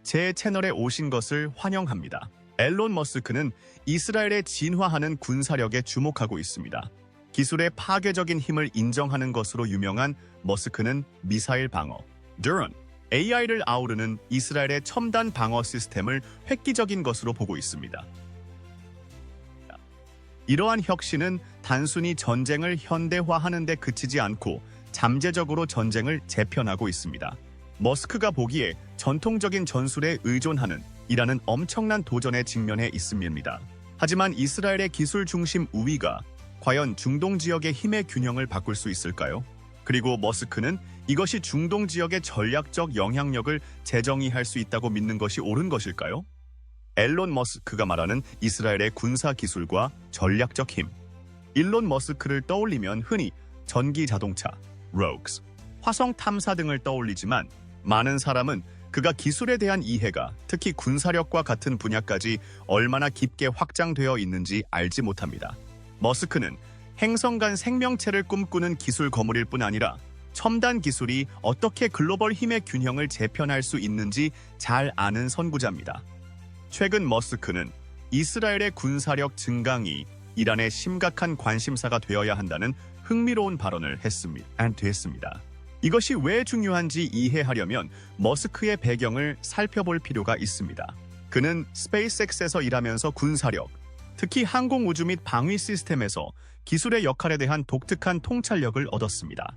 제 채널에 오신 것을 환영합니다. 앨런 머스크는 이스라엘의 진화하는 군사력에 주목하고 있습니다. 기술의 파괴적인 힘을 인정하는 것으로 유명한 머스크는 미사일 방어, 드론, AI를 아우르는 이스라엘의 첨단 방어 시스템을 획기적인 것으로 보고 있습니다. 이러한 혁신은 단순히 전쟁을 현대화하는 데 그치지 않고 잠재적으로 전쟁을 재편하고 있습니다. 머스크가 보기에 전통적인 전술에 의존하는 이라는 엄청난 도전에 직면해 있음입니다. 하지만 이스라엘의 기술 중심 우위가 과연 중동 지역의 힘의 균형을 바꿀 수 있을까요? 그리고 머스크는 이것이 중동 지역의 전략적 영향력을 재정의할 수 있다고 믿는 것이 옳은 것일까요? 앨런 머스크가 말하는 이스라엘의 군사 기술과 전략적 힘. 일론 머스크를 떠올리면 흔히 전기 자동차, 로그스, 화성 탐사 등을 떠올리지만 많은 사람은 그가 기술에 대한 이해가 특히 군사력과 같은 분야까지 얼마나 깊게 확장되어 있는지 알지 못합니다. 머스크는 행성 간 생명체를 꿈꾸는 기술 거물일 뿐 아니라 첨단 기술이 어떻게 글로벌 힘의 균형을 재편할 수 있는지 잘 아는 선구자입니다. 최근 머스크는 이스라엘의 군사력 증강이 이란의 심각한 관심사가 되어야 한다는 흥미로운 발언을 했습니다. 이것이 왜 중요한지 이해하려면 머스크의 배경을 살펴볼 필요가 있습니다. 그는 스페이스X에서 일하면서 군사력, 특히 항공우주 및 방위 시스템에서 기술의 역할에 대한 독특한 통찰력을 얻었습니다.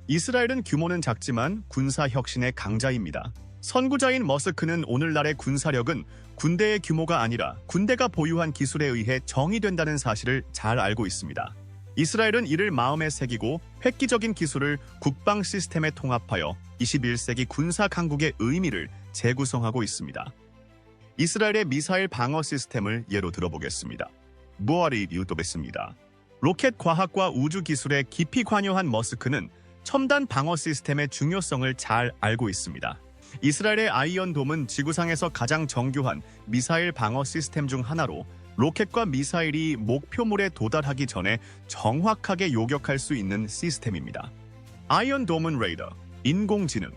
이스라엘은 규모는 작지만 군사 혁신의 강자입니다. 선구자인 머스크는 오늘날의 군사력은 군대의 규모가 아니라 군대가 보유한 기술에 의해 정의된다는 사실을 잘 알고 있습니다. 이스라엘은 이를 마음에 새기고 획기적인 기술을 국방 시스템에 통합하여 21세기 군사 강국의 의미를 재구성하고 있습니다. 이스라엘의 미사일 방어 시스템을 예로 들어보겠습니다. 무아리 유도했습니다. 로켓 과학과 우주 기술에 깊이 관여한 머스크는 첨단 방어 시스템의 중요성을 잘 알고 있습니다. 이스라엘의 아이언돔은 지구상에서 가장 정교한 미사일 방어 시스템 중 하나로 로켓과 미사일이 목표물에 도달하기 전에 정확하게 요격할 수 있는 시스템입니다. 아이언돔은 레이더, 인공지능,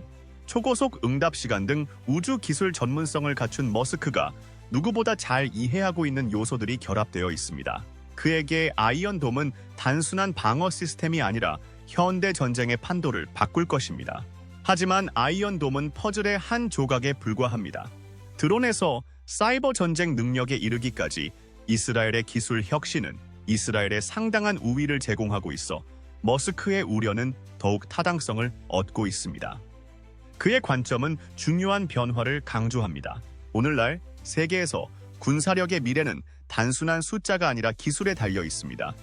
초고속 응답 시간 등 우주 기술 전문성을 갖춘 머스크가 누구보다 잘 이해하고 있는 요소들이 결합되어 있습니다. 그에게 아이언돔은 단순한 방어 시스템이 아니라 현대 전쟁의 판도를 바꿀 것입니다. 하지만 아이언돔은 퍼즐의 한 조각에 불과합니다. 드론에서 사이버 전쟁 능력에 이르기까지 이스라엘의 기술 혁신은 이스라엘에 상당한 우위를 제공하고 있어 머스크의 우려는 더욱 타당성을 얻고 있습니다. 그의 관점은 중요한 변화를 강조합니다. 오늘날 세계에서 군사력의 미래는 단순한 숫자가 아니라 기술에 달려 있습니다.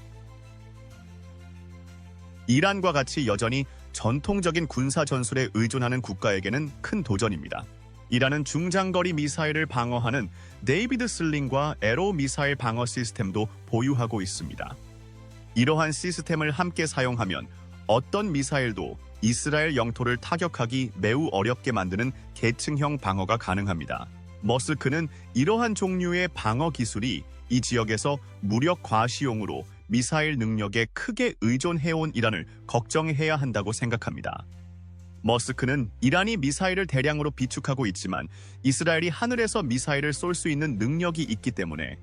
이란과 같이 여전히 전통적인 군사 전술에 의존하는 국가에게는 큰 도전입니다. 이란은 중장거리 미사일을 방어하는 데이비드 슬링과 에로 미사일 방어 시스템도 보유하고 있습니다. 이러한 시스템을 함께 사용하면 어떤 미사일도 이스라엘 영토를 타격하기 매우 어렵게 만드는 계층형 방어가 가능합니다. 머스크는 이러한 종류의 방어 기술이 이 지역에서 무력 과시용으로 미사일 능력에 크게 의존해온 이란을 걱정해야 한다고 생각합니다. 머스크는 이란이 미사일을 대량으로 비축하고 있지만 이스라엘이 하늘에서 미사일을 쏠 수 있는 능력이 있기 때문에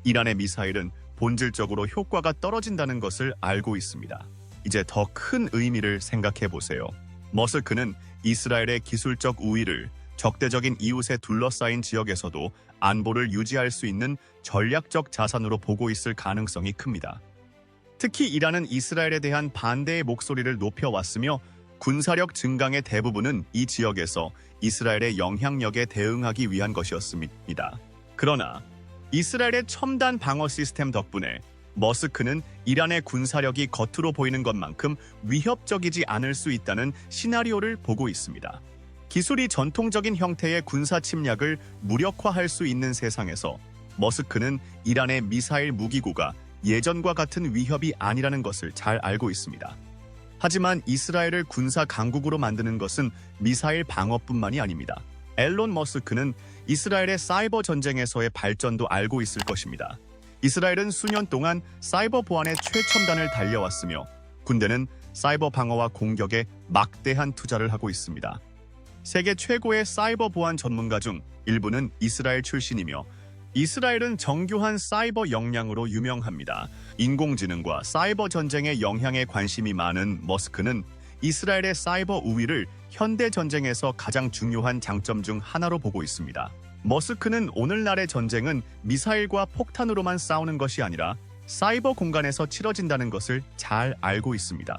이란의 미사일은 본질적으로 효과가 떨어진다는 것을 알고 있습니다. 이제 더 큰 의미를 생각해 보세요. 머스크는 이스라엘의 기술적 우위를 적대적인 이웃에 둘러싸인 지역에서도 안보를 유지할 수 있는 전략적 자산으로 보고 있을 가능성이 큽니다. 특히 이란은 이스라엘에 대한 반대의 목소리를 높여왔으며 군사력 증강의 대부분은 이 지역에서 이스라엘의 영향력에 대응하기 위한 것이었습니다. 그러나 이스라엘의 첨단 방어 시스템 덕분에 머스크는 이란의 군사력이 겉으로 보이는 것만큼 위협적이지 않을 수 있다는 시나리오를 보고 있습니다. 기술이 전통적인 형태의 군사 침략을 무력화할 수 있는 세상에서 머스크는 이란의 미사일 무기고가 예전과 같은 위협이 아니라는 것을 잘 알고 있습니다. 하지만 이스라엘을 군사 강국으로 만드는 것은 미사일 방어뿐만이 아닙니다. 앨런 머스크는 이스라엘의 사이버 전쟁에서의 발전도 알고 있을 것입니다. 이스라엘은 수년 동안 사이버 보안의 최첨단을 달려왔으며 군대는 사이버 방어와 공격에 막대한 투자를 하고 있습니다. 세계 최고의 사이버 보안 전문가 중 일부는 이스라엘 출신이며 이스라엘은 정교한 사이버 역량으로 유명합니다. 인공지능과 사이버 전쟁의 영향에 관심이 많은 머스크는 이스라엘의 사이버 우위를 현대 전쟁에서 가장 중요한 장점 중 하나로 보고 있습니다. 머스크는 오늘날의 전쟁은 미사일과 폭탄으로만 싸우는 것이 아니라 사이버 공간에서 치러진다는 것을 잘 알고 있습니다.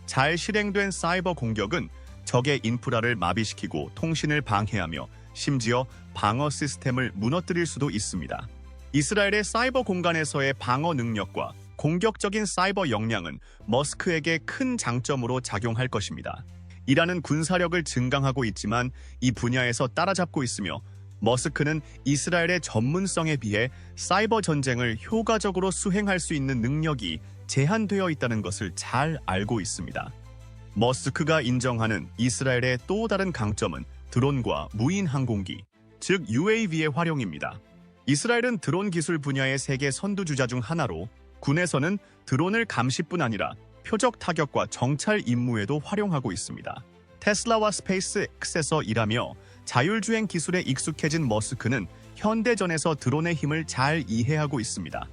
잘 실행된 사이버 공격은 적의 인프라를 마비시키고 통신을 방해하며 심지어 방어 시스템을 무너뜨릴 수도 있습니다. 이스라엘의 사이버 공간에서의 방어 능력과 공격적인 사이버 역량은 머스크에게 큰 장점으로 작용할 것입니다. 이란은 군사력을 증강하고 있지만 이 분야에서 따라잡고 있으며 머스크는 이스라엘의 전문성에 비해 사이버 전쟁을 효과적으로 수행할 수 있는 능력이 제한되어 있다는 것을 잘 알고 있습니다. 머스크가 인정하는 이스라엘의 또 다른 강점은 드론과 무인 항공기, 즉 UAV의 활용입니다. 이스라엘은 드론 기술 분야의 세계 선두주자 중 하나로 군에서는 드론을 감시뿐 아니라 표적 타격과 정찰 임무에도 활용하고 있습니다. 테슬라와 스페이스X에서 일하며 자율주행 기술에 익숙해진 머스크는 현대전에서 드론의 힘을 잘 이해하고 있습니다.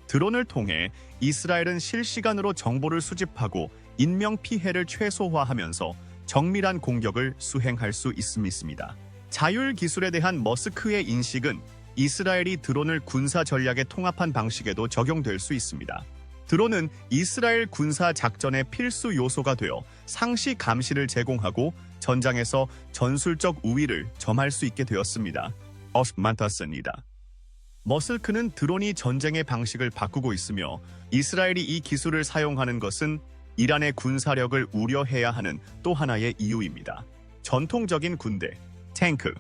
드론을 통해 이스라엘은 실시간으로 정보를 수집하고 인명 피해를 최소화하면서 정밀한 공격을 수행할 수 있습니다. 자율 기술에 대한 머스크의 인식은 이스라엘이 드론을 군사 전략에 통합한 방식에도 적용될 수 있습니다. 드론은 이스라엘 군사 작전의 필수 요소가 되어 상시 감시를 제공하고 전장에서 전술적 우위를 점할 수 있게 되었습니다. 만탔습니다. 머스크는 드론이 전쟁의 방식을 바꾸고 있으며 이스라엘이 이 기술을 사용하는 것은 이란의 군사력을 우려해야 하는 또 하나의 이유입니다. 전통적인 군대, 탱크,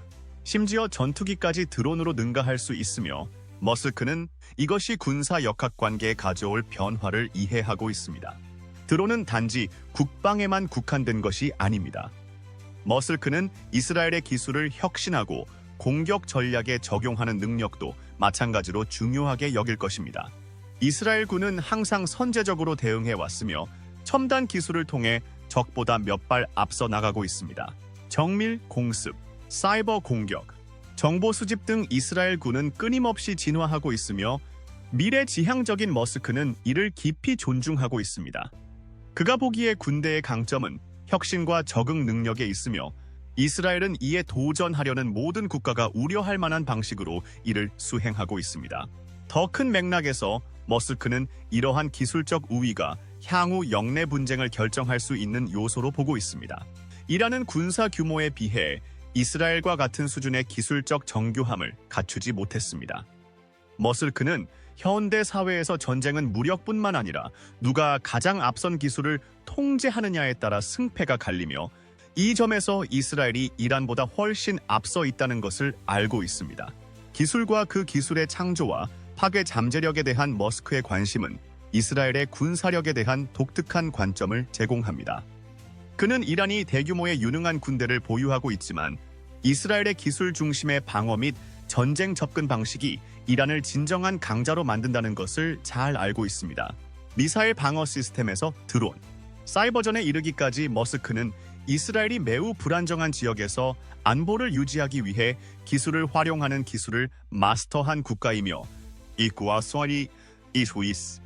심지어 전투기까지 드론으로 능가할 수 있으며 머스크는 이것이 군사 역학관계에 가져올 변화를 이해하고 있습니다. 드론은 단지 국방에만 국한된 것이 아닙니다. 머스크는 이스라엘의 기술을 혁신하고 공격 전략에 적용하는 능력도 마찬가지로 중요하게 여길 것입니다. 이스라엘군은 항상 선제적으로 대응해 왔으며 첨단 기술을 통해 적보다 몇 발 앞서 나가고 있습니다. 정밀 공습, 사이버 공격, 정보 수집 등 이스라엘군은 끊임없이 진화하고 있으며 미래지향적인 머스크는 이를 깊이 존중하고 있습니다. 그가 보기에 군대의 강점은 혁신과 적응 능력에 있으며 이스라엘은 이에 도전하려는 모든 국가가 우려할 만한 방식으로 이를 수행하고 있습니다. 더 큰 맥락에서 머스크는 이러한 기술적 우위가 향후 영내 분쟁을 결정할 수 있는 요소로 보고 있습니다. 이란은 군사 규모에 비해 이스라엘과 같은 수준의 기술적 정교함을 갖추지 못했습니다. 머스크는 현대 사회에서 전쟁은 무력뿐만 아니라 누가 가장 앞선 기술을 통제하느냐에 따라 승패가 갈리며 이 점에서 이스라엘이 이란보다 훨씬 앞서 있다는 것을 알고 있습니다. 기술과 그 기술의 창조와 파괴 잠재력에 대한 머스크의 관심은 이스라엘의 군사력에 대한 독특한 관점을 제공합니다. 그는 이란이 대규모의 유능한 군대를 보유하고 있지만 이스라엘의 기술 중심의 방어 및 전쟁 접근 방식이 이란을 진정한 강자로 만든다는 것을 잘 알고 있습니다. 미사일 방어 시스템에서 드론, 사이버전에 이르기까지 머스크는 이스라엘이 매우 불안정한 지역에서 안보를 유지하기 위해 기술을 활용하는 기술을 마스터한 국가이며 이구와 소리 이스위스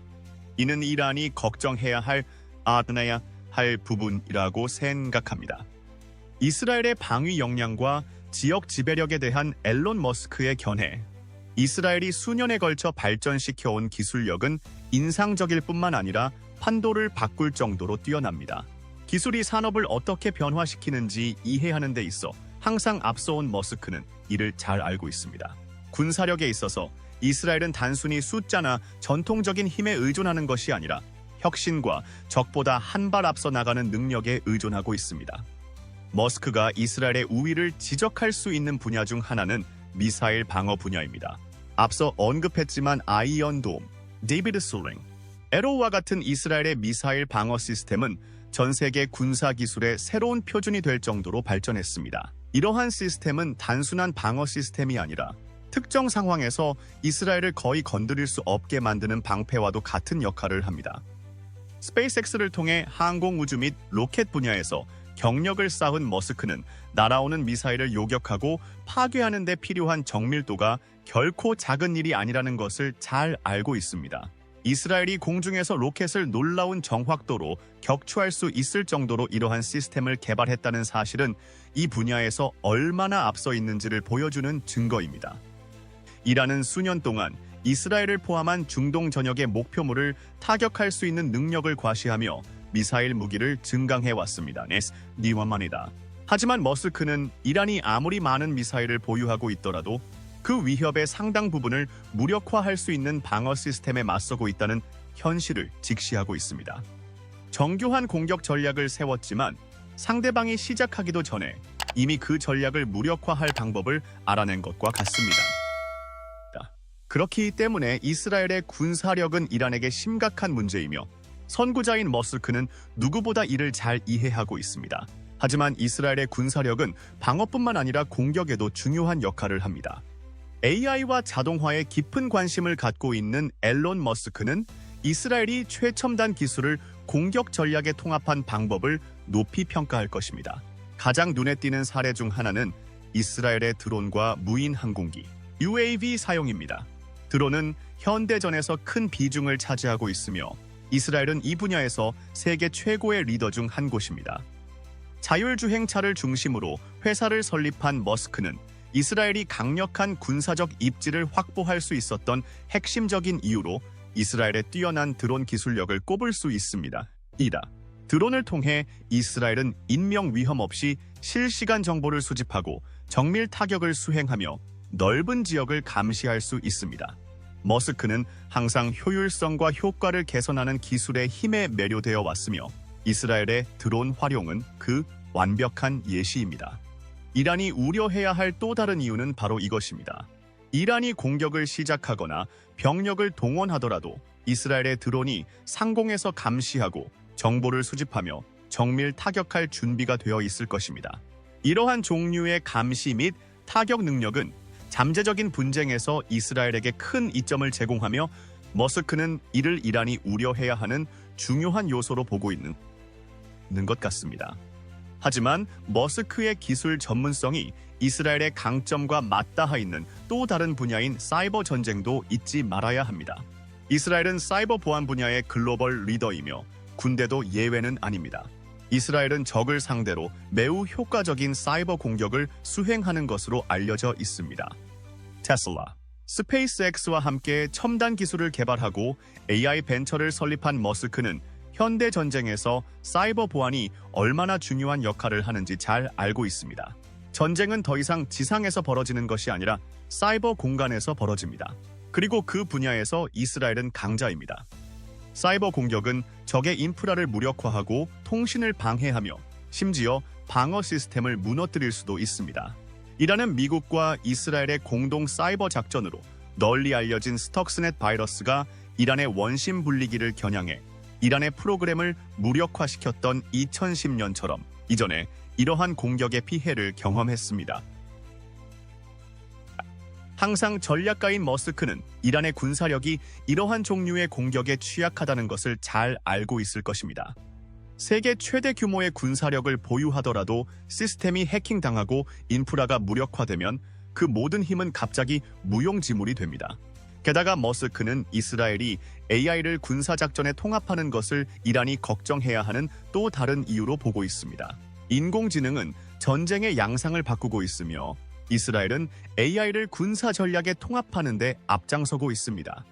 이는 이란이 걱정해야 할 아드나야 할 부분이라고 생각합니다. 이스라엘의 방위 역량과 지역 지배력에 대한 앨런 머스크의 견해. 이스라엘이 수년에 걸쳐 발전시켜온 기술력은 인상적일 뿐만 아니라 판도를 바꿀 정도로 뛰어납니다. 기술이 산업을 어떻게 변화시키는지 이해하는 데 있어 항상 앞서온 머스크는 이를 잘 알고 있습니다. 군사력에 있어서 이스라엘은 단순히 숫자나 전통적인 힘에 의존하는 것이 아니라 혁신과 적보다 한 발 앞서 나가는 능력에 의존하고 있습니다. 머스크가 이스라엘의 우위를 지적할 수 있는 분야 중 하나는 미사일 방어 분야입니다. 앞서 언급했지만 아이언돔, 데이비드 솔링, 에로우와 같은 이스라엘의 미사일 방어 시스템은 전 세계 군사 기술의 새로운 표준이 될 정도로 발전했습니다. 이러한 시스템은 단순한 방어 시스템이 아니라 특정 상황에서 이스라엘을 거의 건드릴 수 없게 만드는 방패와도 같은 역할을 합니다. 스페이스X를 통해 항공 우주 및 로켓 분야에서 경력을 쌓은 머스크는 날아오는 미사일을 요격하고 파괴하는 데 필요한 정밀도가 결코 작은 일이 아니라는 것을 잘 알고 있습니다. 이스라엘이 공중에서 로켓을 놀라운 정확도로 격추할 수 있을 정도로 이러한 시스템을 개발했다는 사실은 이 분야에서 얼마나 앞서 있는지를 보여주는 증거입니다. 이란은 수년 동안 이스라엘을 포함한 중동 전역의 목표물을 타격할 수 있는 능력을 과시하며 미사일 무기를 증강해왔습니다. 니원만이다. 하지만 머스크는 이란이 아무리 많은 미사일을 보유하고 있더라도 그 위협의 상당 부분을 무력화할 수 있는 방어 시스템에 맞서고 있다는 현실을 직시하고 있습니다. 정교한 공격 전략을 세웠지만 상대방이 시작하기도 전에 이미 그 전략을 무력화할 방법을 알아낸 것과 같습니다. 그렇기 때문에 이스라엘의 군사력은 이란에게 심각한 문제이며 선구자인 머스크는 누구보다 이를 잘 이해하고 있습니다. 하지만 이스라엘의 군사력은 방어뿐만 아니라 공격에도 중요한 역할을 합니다. AI와 자동화에 깊은 관심을 갖고 있는 앨런 머스크는 이스라엘이 최첨단 기술을 공격 전략에 통합한 방법을 높이 평가할 것입니다. 가장 눈에 띄는 사례 중 하나는 이스라엘의 드론과 무인 항공기, UAV 사용입니다. 드론은 현대전에서 큰 비중을 차지하고 있으며 이스라엘은 이 분야에서 세계 최고의 리더 중 한 곳입니다. 자율주행차를 중심으로 회사를 설립한 머스크는 이스라엘이 강력한 군사적 입지를 확보할 수 있었던 핵심적인 이유로 이스라엘의 뛰어난 드론 기술력을 꼽을 수 있습니다. 드론을 통해 이스라엘은 인명 위험 없이 실시간 정보를 수집하고 정밀 타격을 수행하며 넓은 지역을 감시할 수 있습니다. 머스크는 항상 효율성과 효과를 개선하는 기술의 힘에 매료되어 왔으며 이스라엘의 드론 활용은 그 완벽한 예시입니다. 이란이 우려해야 할 또 다른 이유는 바로 이것입니다. 이란이 공격을 시작하거나 병력을 동원하더라도 이스라엘의 드론이 상공에서 감시하고 정보를 수집하며 정밀 타격할 준비가 되어 있을 것입니다. 이러한 종류의 감시 및 타격 능력은 잠재적인 분쟁에서 이스라엘에게 큰 이점을 제공하며 머스크는 이를 이란이 우려해야 하는 중요한 요소로 보고 있는 것 같습니다. 하지만 머스크의 기술 전문성이 이스라엘의 강점과 맞닿아 있는 또 다른 분야인 사이버 전쟁도 잊지 말아야 합니다. 이스라엘은 사이버 보안 분야의 글로벌 리더이며 군대도 예외는 아닙니다. 이스라엘은 적을 상대로 매우 효과적인 사이버 공격을 수행하는 것으로 알려져 있습니다. 테슬라, 스페이스X와 함께 첨단 기술을 개발하고 AI 벤처를 설립한 머스크는 현대 전쟁에서 사이버 보안이 얼마나 중요한 역할을 하는지 잘 알고 있습니다. 전쟁은 더 이상 지상에서 벌어지는 것이 아니라 사이버 공간에서 벌어집니다. 그리고 그 분야에서 이스라엘은 강자입니다. 사이버 공격은 적의 인프라를 무력화하고 통신을 방해하며 심지어 방어 시스템을 무너뜨릴 수도 있습니다. 이란은 미국과 이스라엘의 공동 사이버 작전으로 널리 알려진 스톡스넷 바이러스가 이란의 원심 분리기를 겨냥해 이란의 프로그램을 무력화시켰던 2010년처럼 이전에 이러한 공격의 피해를 경험했습니다. 항상 전략가인 머스크는 이란의 군사력이 이러한 종류의 공격에 취약하다는 것을 잘 알고 있을 것입니다. 세계 최대 규모의 군사력을 보유하더라도 시스템이 해킹당하고 인프라가 무력화되면 그 모든 힘은 갑자기 무용지물이 됩니다. 게다가 머스크는 이스라엘이 AI를 군사작전에 통합하는 것을 이란이 걱정해야 하는 또 다른 이유로 보고 있습니다. 인공지능은 전쟁의 양상을 바꾸고 있으며 이스라엘은 AI를 군사 전략에 통합하는 데 앞장서고 있습니다.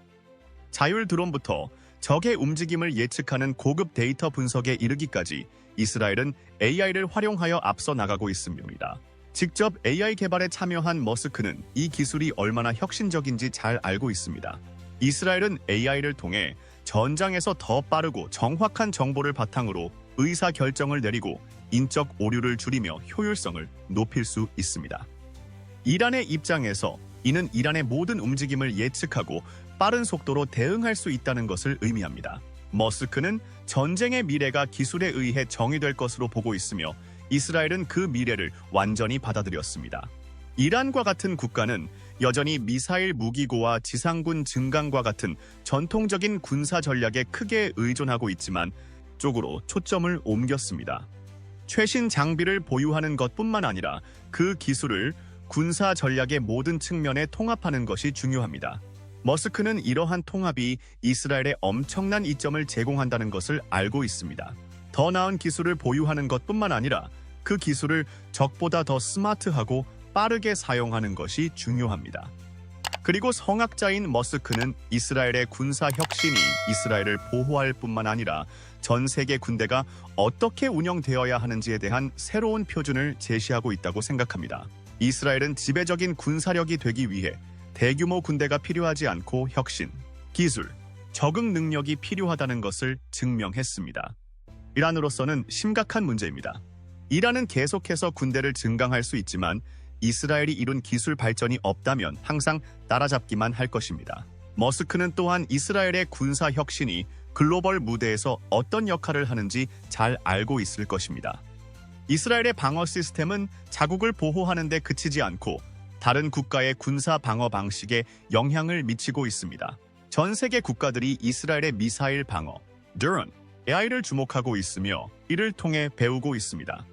자율 드론부터 적의 움직임을 예측하는 고급 데이터 분석에 이르기까지 이스라엘은 AI를 활용하여 앞서 나가고 있습니다. 직접 AI 개발에 참여한 머스크는 이 기술이 얼마나 혁신적인지 잘 알고 있습니다. 이스라엘은 AI를 통해 전장에서 더 빠르고 정확한 정보를 바탕으로 의사 결정을 내리고 인적 오류를 줄이며 효율성을 높일 수 있습니다. 이란의 입장에서 이는 이란의 모든 움직임을 예측하고 빠른 속도로 대응할 수 있다는 것을 의미합니다. 머스크는 전쟁의 미래가 기술에 의해 정의될 것으로 보고 있으며 이스라엘은 그 미래를 완전히 받아들였습니다. 이란과 같은 국가는 여전히 미사일 무기고와 지상군 증강과 같은 전통적인 군사 전략에 크게 의존하고 있지만 쪽으로 초점을 옮겼습니다. 최신 장비를 보유하는 것뿐만 아니라 그 기술을 군사 전략의 모든 측면에 통합하는 것이 중요합니다. 머스크는 이러한 통합이 이스라엘에 엄청난 이점을 제공한다는 것을 알고 있습니다. 더 나은 기술을 보유하는 것뿐만 아니라 그 기술을 적보다 더 스마트하고 빠르게 사용하는 것이 중요합니다. 그리고 성학자인 머스크는 이스라엘의 군사 혁신이 이스라엘을 보호할 뿐만 아니라 전 세계 군대가 어떻게 운영되어야 하는지에 대한 새로운 표준을 제시하고 있다고 생각합니다. 이스라엘은 지배적인 군사력이 되기 위해 대규모 군대가 필요하지 않고 혁신, 기술, 적응 능력이 필요하다는 것을 증명했습니다. 이란으로서는 심각한 문제입니다. 이란은 계속해서 군대를 증강할 수 있지만 이스라엘이 이룬 기술 발전이 없다면 항상 따라잡기만 할 것입니다. 머스크는 또한 이스라엘의 군사 혁신이 글로벌 무대에서 어떤 역할을 하는지 잘 알고 있을 것입니다. 이스라엘의 방어 시스템은 자국을 보호하는 데 그치지 않고 다른 국가의 군사 방어 방식에 영향을 미치고 있습니다. 전 세계 국가들이 이스라엘의 미사일 방어, 드론, AI를 주목하고 있으며 이를 통해 배우고 있습니다.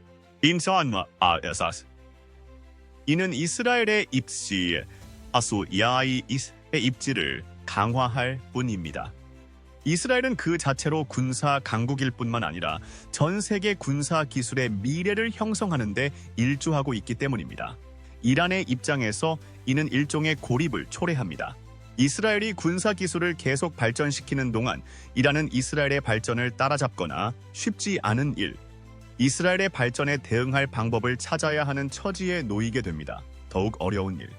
이는 이스라엘의 입지, AI의 입지를 강화할 뿐입니다. 이스라엘은 그 자체로 군사 강국일 뿐만 아니라 전 세계 군사 기술의 미래를 형성하는 데 일조하고 있기 때문입니다. 이란의 입장에서 이는 일종의 고립을 초래합니다. 이스라엘이 군사 기술을 계속 발전시키는 동안 이란은 이스라엘의 발전을 따라잡거나 쉽지 않은 일, 이스라엘의 발전에 대응할 방법을 찾아야 하는 처지에 놓이게 됩니다. 더욱 어려운 일.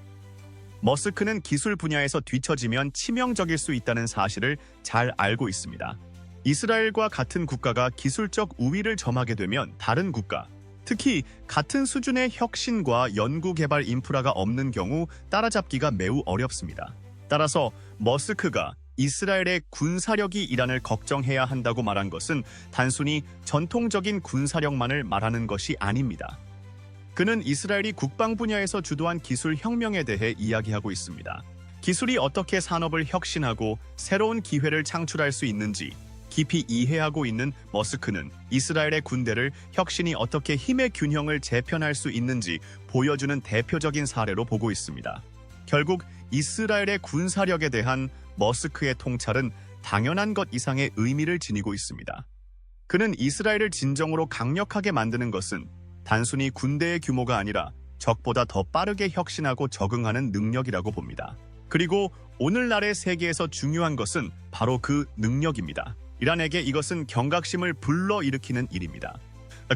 머스크는 기술 분야에서 뒤처지면 치명적일 수 있다는 사실을 잘 알고 있습니다. 이스라엘과 같은 국가가 기술적 우위를 점하게 되면 다른 국가, 특히 같은 수준의 혁신과 연구개발 인프라가 없는 경우 따라잡기가 매우 어렵습니다. 따라서 머스크가 이스라엘의 군사력이 이란을 걱정해야 한다고 말한 것은 단순히 전통적인 군사력만을 말하는 것이 아닙니다. 그는 이스라엘이 국방 분야에서 주도한 기술 혁명에 대해 이야기하고 있습니다. 기술이 어떻게 산업을 혁신하고 새로운 기회를 창출할 수 있는지 깊이 이해하고 있는 머스크는 이스라엘의 군대를 혁신이 어떻게 힘의 균형을 재편할 수 있는지 보여주는 대표적인 사례로 보고 있습니다. 결국 이스라엘의 군사력에 대한 머스크의 통찰은 당연한 것 이상의 의미를 지니고 있습니다. 그는 이스라엘을 진정으로 강력하게 만드는 것은 단순히 군대의 규모가 아니라 적보다 더 빠르게 혁신하고 적응하는 능력이라고 봅니다. 그리고 오늘날의 세계에서 중요한 것은 바로 그 능력입니다. 이란에게 이것은 경각심을 불러일으키는 일입니다.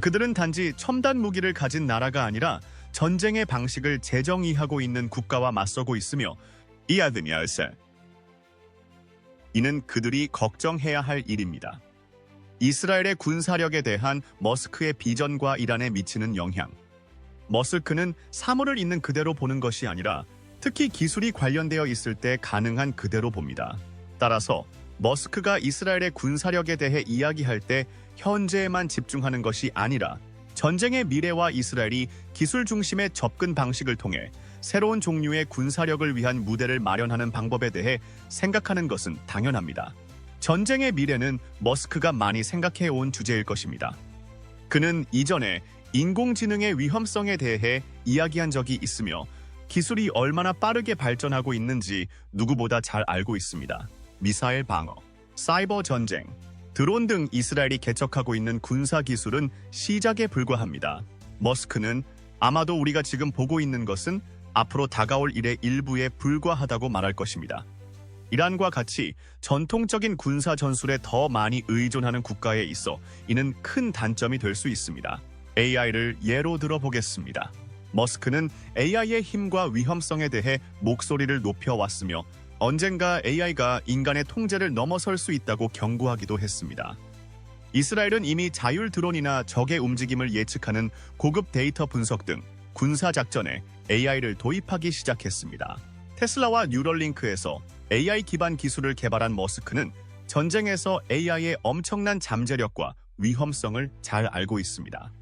그들은 단지 첨단 무기를 가진 나라가 아니라 전쟁의 방식을 재정의하고 있는 국가와 맞서고 있으며 이는 그들이 걱정해야 할 일입니다. 이스라엘의 군사력에 대한 머스크의 비전과 이란에 미치는 영향. 머스크는 사물을 있는 그대로 보는 것이 아니라 특히 기술이 관련되어 있을 때 가능한 그대로 봅니다. 따라서 머스크가 이스라엘의 군사력에 대해 이야기할 때 현재에만 집중하는 것이 아니라 전쟁의 미래와 이스라엘이 기술 중심의 접근 방식을 통해 새로운 종류의 군사력을 위한 무대를 마련하는 방법에 대해 생각하는 것은 당연합니다. 전쟁의 미래는 머스크가 많이 생각해온 주제일 것입니다. 그는 이전에 인공지능의 위험성에 대해 이야기한 적이 있으며 기술이 얼마나 빠르게 발전하고 있는지 누구보다 잘 알고 있습니다. 미사일 방어, 사이버 전쟁, 드론 등 이스라엘이 개척하고 있는 군사 기술은 시작에 불과합니다. 머스크는 아마도 우리가 지금 보고 있는 것은 앞으로 다가올 일의 일부에 불과하다고 말할 것입니다. 이란과 같이 전통적인 군사 전술에 더 많이 의존하는 국가에 있어 이는 큰 단점이 될 수 있습니다. AI를 예로 들어보겠습니다. 머스크는 AI의 힘과 위험성에 대해 목소리를 높여왔으며 언젠가 AI가 인간의 통제를 넘어설 수 있다고 경고하기도 했습니다. 이스라엘은 이미 자율 드론이나 적의 움직임을 예측하는 고급 데이터 분석 등 군사 작전에 AI를 도입하기 시작했습니다. 테슬라와 뉴럴링크에서 AI 기반 기술을 개발한 머스크는 전쟁에서 AI의 엄청난 잠재력과 위험성을 잘 알고 있습니다.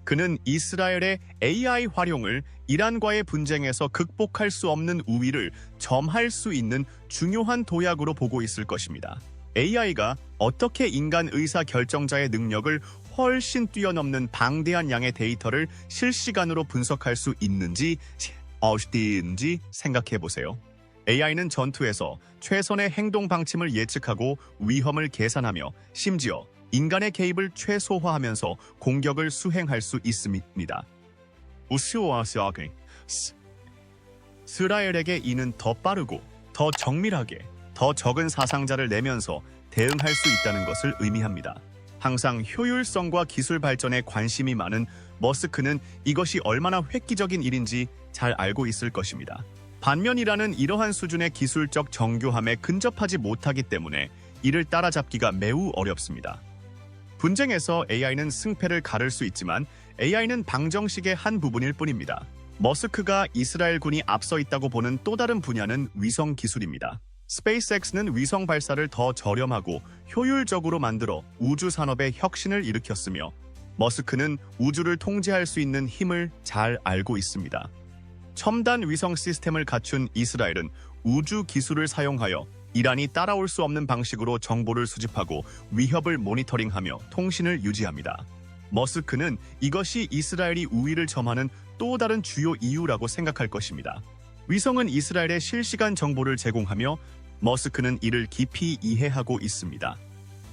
그는 이스라엘의 AI 활용을 이란과의 분쟁에서 극복할 수 없는 우위를 점할 수 있는 중요한 도약으로 보고 있을 것입니다. AI가 어떻게 인간 의사 결정자의 능력을 훨씬 뛰어넘는 방대한 양의 데이터를 실시간으로 분석할 수 있는지 어디인지 생각해 보세요. AI는 전투에서 최선의 행동 방침을 예측하고 위험을 계산하며 심지어 인간의 개입을 최소화하면서 공격을 수행할 수 있습니다. 이스라엘에게 이는 더 빠르고 더 정밀하게 더 적은 사상자를 내면서 대응할 수 있다는 것을 의미합니다. 항상 효율성과 기술 발전에 관심이 많은 머스크는 이것이 얼마나 획기적인 일인지 잘 알고 있을 것입니다. 반면 이라는 이러한 수준의 기술적 정교함에 근접하지 못하기 때문에 이를 따라잡기가 매우 어렵습니다. 분쟁에서 AI는 승패를 가를 수 있지만 AI는 방정식의 한 부분일 뿐입니다. 머스크가 이스라엘군이 앞서 있다고 보는 또 다른 분야는 위성 기술입니다. 스페이스X는 위성 발사를 더 저렴하고 효율적으로 만들어 우주 산업에 혁신을 일으켰으며 머스크는 우주를 통제할 수 있는 힘을 잘 알고 있습니다. 첨단 위성 시스템을 갖춘 이스라엘은 우주 기술을 사용하여 이란이 따라올 수 없는 방식으로 정보를 수집하고 위협을 모니터링하며 통신을 유지합니다. 머스크는 이것이 이스라엘이 우위를 점하는 또 다른 주요 이유라고 생각할 것입니다. 위성은 이스라엘에 실시간 정보를 제공하며 머스크는 이를 깊이 이해하고 있습니다.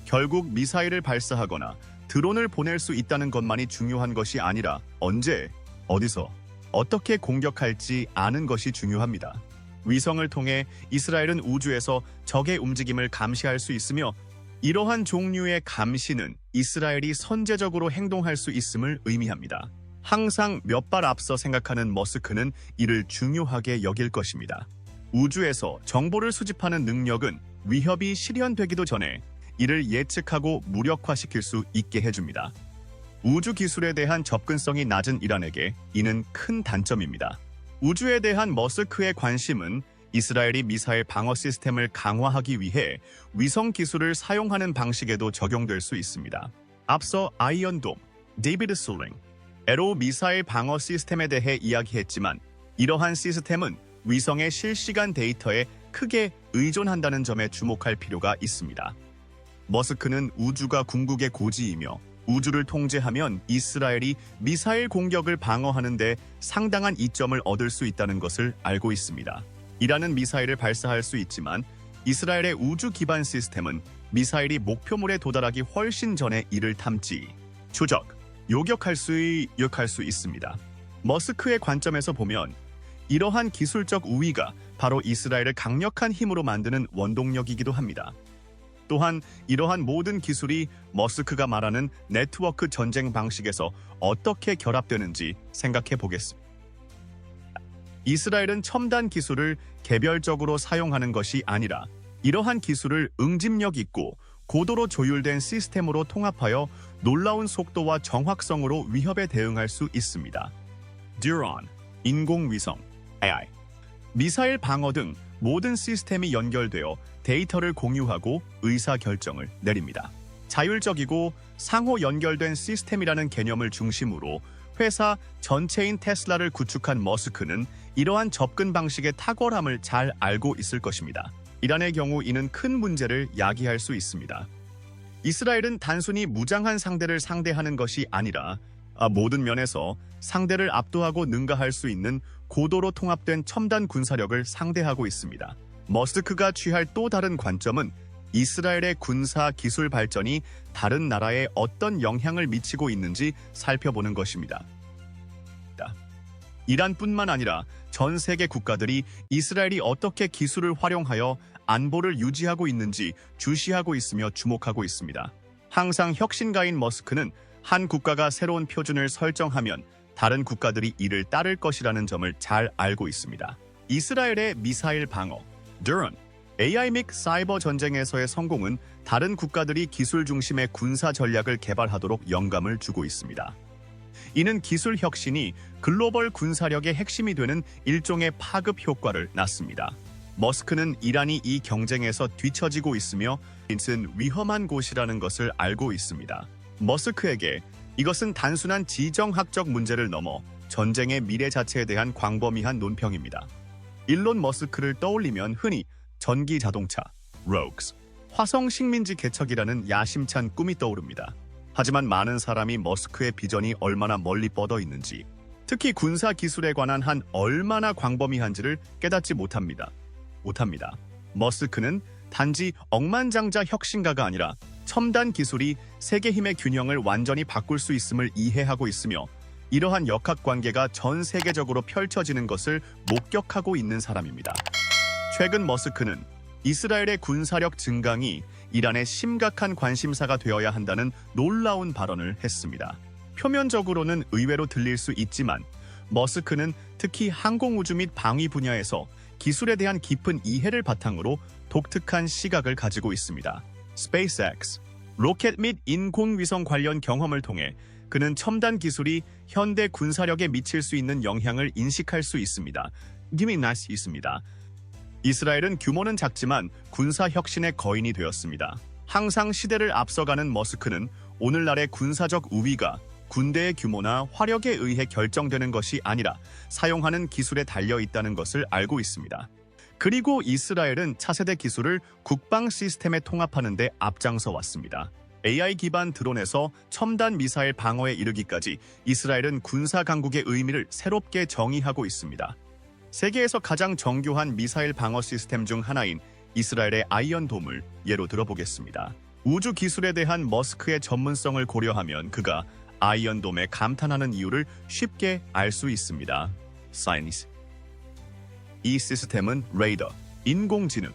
결국 미사일을 발사하거나 드론을 보낼 수 있다는 것만이 중요한 것이 아니라 언제, 어디서, 어떻게 공격할지 아는 것이 중요합니다. 위성을 통해 이스라엘은 우주에서 적의 움직임을 감시할 수 있으며 이러한 종류의 감시는 이스라엘이 선제적으로 행동할 수 있음을 의미합니다. 항상 몇 발 앞서 생각하는 머스크는 이를 중요하게 여길 것입니다. 우주에서 정보를 수집하는 능력은 위협이 실현되기도 전에 이를 예측하고 무력화시킬 수 있게 해줍니다. 우주 기술에 대한 접근성이 낮은 이란에게 이는 큰 단점입니다. 우주에 대한 머스크의 관심은 이스라엘이 미사일 방어 시스템을 강화하기 위해 위성 기술을 사용하는 방식에도 적용될 수 있습니다. 앞서 아이언돔, 데이비드 솔링, 에로 미사일 방어 시스템에 대해 이야기했지만 이러한 시스템은 위성의 실시간 데이터에 크게 의존한다는 점에 주목할 필요가 있습니다. 머스크는 우주가 궁극의 고지이며 우주를 통제하면 이스라엘이 미사일 공격을 방어하는 데 상당한 이점을 얻을 수 있다는 것을 알고 있습니다. 이란은 미사일을 발사할 수 있지만 이스라엘의 우주 기반 시스템은 미사일이 목표물에 도달하기 훨씬 전에 이를 탐지, 추적, 요격할 수 있습니다. 머스크의 관점에서 보면 이러한 기술적 우위가 바로 이스라엘을 강력한 힘으로 만드는 원동력이기도 합니다. 또한 이러한 모든 기술이 머스크가 말하는 네트워크 전쟁 방식에서 어떻게 결합되는지 생각해 보겠습니다. 이스라엘은 첨단 기술을 개별적으로 사용하는 것이 아니라 이러한 기술을 응집력 있고 고도로 조율된 시스템으로 통합하여 놀라운 속도와 정확성으로 위협에 대응할 수 있습니다. 드론, 인공위성, AI, 미사일 방어 등 모든 시스템이 연결되어 데이터를 공유하고 의사결정을 내립니다. 자율적이고 상호 연결된 시스템이라는 개념을 중심으로 회사 전체인 테슬라를 구축한 머스크는 이러한 접근 방식의 탁월함을 잘 알고 있을 것입니다. 이란의 경우 이는 큰 문제를 야기할 수 있습니다. 이스라엘은 단순히 무장한 상대를 상대하는 것이 아니라 모든 면에서 상대를 압도하고 능가할 수 있는 고도로 통합된 첨단 군사력을 상대하고 있습니다. 머스크가 취할 또 다른 관점은 이스라엘의 군사 기술 발전이 다른 나라에 어떤 영향을 미치고 있는지 살펴보는 것입니다. 이란뿐만 아니라 전 세계 국가들이 이스라엘이 어떻게 기술을 활용하여 안보를 유지하고 있는지 주시하고 있으며 주목하고 있습니다. 항상 혁신가인 머스크는 한 국가가 새로운 표준을 설정하면 다른 국가들이 이를 따를 것이라는 점을 잘 알고 있습니다. 이스라엘의 미사일 방어, 드론, AI 및 사이버 전쟁에서의 성공은 다른 국가들이 기술 중심의 군사 전략을 개발하도록 영감을 주고 있습니다. 이는 기술 혁신이 글로벌 군사력의 핵심이 되는 일종의 파급 효과를 낳습니다. 머스크는 이란이 이 경쟁에서 뒤처지고 있으며 이것은 위험한 곳이라는 것을 알고 있습니다. 머스크에게 이것은 단순한 지정학적 문제를 넘어 전쟁의 미래 자체에 대한 광범위한 논평입니다. 일론 머스크를 떠올리면 흔히 전기 자동차, 로그스, 화성 식민지 개척이라는 야심찬 꿈이 떠오릅니다. 하지만 많은 사람이 머스크의 비전이 얼마나 멀리 뻗어 있는지, 특히 군사 기술에 관한 한 얼마나 광범위한지를 깨닫지 못합니다. 머스크는 단지 억만장자 혁신가가 아니라 첨단 기술이 세계 힘의 균형을 완전히 바꿀 수 있음을 이해하고 있으며, 이러한 역학관계가 전 세계적으로 펼쳐지는 것을 목격하고 있는 사람입니다. 최근 머스크는 이스라엘의 군사력 증강이 이란의 심각한 관심사가 되어야 한다는 놀라운 발언을 했습니다. 표면적으로는 의외로 들릴 수 있지만 머스크는 특히 항공우주 및 방위 분야에서 기술에 대한 깊은 이해를 바탕으로 독특한 시각을 가지고 있습니다. SpaceX, 로켓 및 인공위성 관련 경험을 통해 그는 첨단 기술이 현대 군사력에 미칠 수 있는 영향을 인식할 수 있습니다. 이스라엘은 규모는 작지만 군사 혁신의 거인이 되었습니다. 항상 시대를 앞서가는 머스크는 오늘날의 군사적 우위가 군대의 규모나 화력에 의해 결정되는 것이 아니라 사용하는 기술에 달려 있다는 것을 알고 있습니다. 그리고 이스라엘은 차세대 기술을 국방 시스템에 통합하는 데 앞장서 왔습니다. AI 기반 드론에서 첨단 미사일 방어에 이르기까지 이스라엘은 군사 강국의 의미를 새롭게 정의하고 있습니다. 세계에서 가장 정교한 미사일 방어 시스템 중 하나인 이스라엘의 아이언돔을 예로 들어보겠습니다. 우주 기술에 대한 머스크의 전문성을 고려하면 그가 아이언돔에 감탄하는 이유를 쉽게 알 수 있습니다. 사이니스. 이 시스템은 레이더, 인공지능,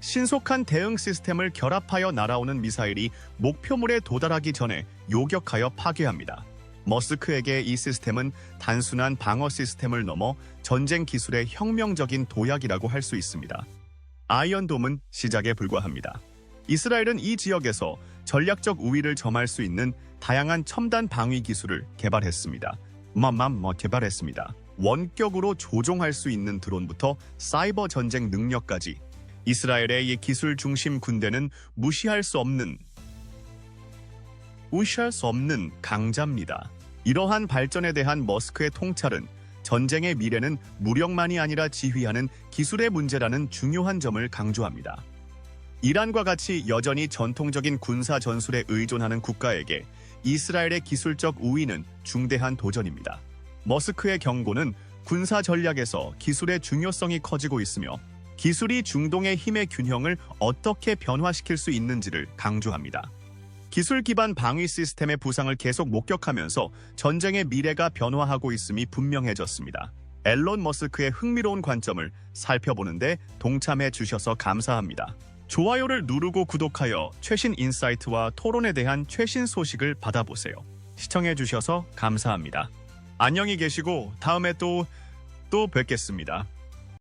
신속한 대응 시스템을 결합하여 날아오는 미사일이 목표물에 도달하기 전에 요격하여 파괴합니다. 머스크에게 이 시스템은 단순한 방어 시스템을 넘어 전쟁 기술의 혁명적인 도약이라고 할 수 있습니다. 아이언돔은 시작에 불과합니다. 이스라엘은 이 지역에서 전략적 우위를 점할 수 있는 다양한 첨단 방위 기술을 개발했습니다. 원격으로 조종할 수 있는 드론부터 사이버 전쟁 능력까지 이스라엘의 이 기술 중심 군대는 무시할 수 없는 강자입니다. 이러한 발전에 대한 머스크의 통찰은 전쟁의 미래는 무력만이 아니라 지휘하는 기술의 문제라는 중요한 점을 강조합니다. 이란과 같이 여전히 전통적인 군사 전술에 의존하는 국가에게 이스라엘의 기술적 우위는 중대한 도전입니다. 머스크의 경고는 군사 전략에서 기술의 중요성이 커지고 있으며 기술이 중동의 힘의 균형을 어떻게 변화시킬 수 있는지를 강조합니다. 기술 기반 방위 시스템의 부상을 계속 목격하면서 전쟁의 미래가 변화하고 있음이 분명해졌습니다. 앨런 머스크의 흥미로운 관점을 살펴보는데 동참해 주셔서 감사합니다. 좋아요를 누르고 구독하여 최신 인사이트와 토론에 대한 최신 소식을 받아보세요. 시청해 주셔서 감사합니다. 안녕히 계시고 다음에 또 뵙겠습니다.